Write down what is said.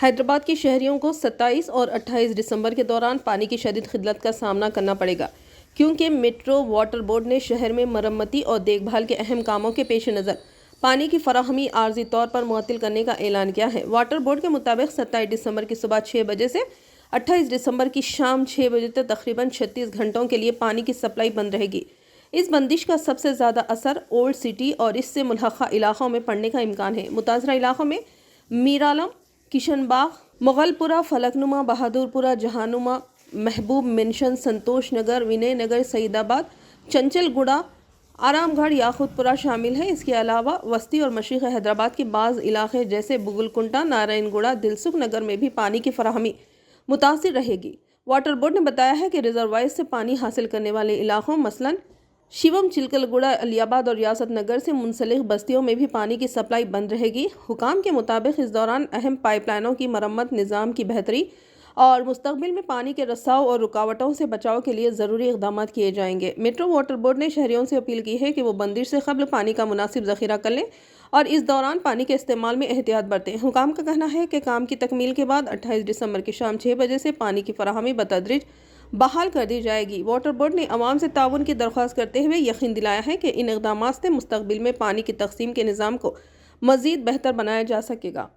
حیدرآباد کے شہریوں کو 27 اور 28 دسمبر کے دوران پانی کی شدید قلت کا سامنا کرنا پڑے گا، کیونکہ میٹرو واٹر بورڈ نے شہر میں مرمتی اور دیکھ بھال کے اہم کاموں کے پیش نظر پانی کی فراہمی عارضی طور پر معطل کرنے کا اعلان کیا ہے۔ واٹر بورڈ کے مطابق 27 دسمبر کی صبح 6 بجے سے 28 دسمبر کی شام 6 بجے تک تقریباً 36 گھنٹوں کے لیے پانی کی سپلائی بند رہے گی۔ اس بندش کا سب سے زیادہ اثر اولڈ سٹی اور اس سے ملحقہ علاقوں میں پڑنے کا امکان ہے۔ متاثرہ علاقوں میں میرالم، کشن باغ، مغل پورہ، فلک نما، بہادر پورہ، جہاں نما، محبوب منشن، سنتوش نگر، ونے نگر، سعید آباد، چنچل گوڑہ، آرام گڑھ، یاقوت پورہ شامل ہیں۔ اس کے علاوہ وسطی اور مشرقی حیدرآباد کے بعض علاقے جیسے بگل کنٹا، نارائن گوڑہ، دلسکھ نگر میں بھی پانی کی فراہمی متاثر رہے گی۔ واٹر بورڈ نے بتایا ہے کہ ریزروائر سے پانی حاصل کرنے والے علاقوں مثلاً شیوم، چلکل گوڑہ، علی آباد اور ریاست نگر سے منسلک بستیوں میں بھی پانی کی سپلائی بند رہے گی۔ حکام کے مطابق اس دوران اہم پائپ لائنوں کی مرمت، نظام کی بہتری اور مستقبل میں پانی کے رساؤ اور رکاوٹوں سے بچاؤ کے لیے ضروری اقدامات کیے جائیں گے۔ میٹرو واٹر بورڈ نے شہریوں سے اپیل کی ہے کہ وہ بندش سے قبل پانی کا مناسب ذخیرہ کر لیں اور اس دوران پانی کے استعمال میں احتیاط برتیں۔ حکام کا کہنا ہے کہ کام کی تکمیل کے بعد 28 دسمبر کی شام 6 بجے سے پانی کی فراہمی بتدریج بحال کر دی جائے گی۔ واٹر بورڈ نے عوام سے تعاون کی درخواست کرتے ہوئے یقین دلایا ہے کہ ان اقدامات سے مستقبل میں پانی کی تقسیم کے نظام کو مزید بہتر بنایا جا سکے گا۔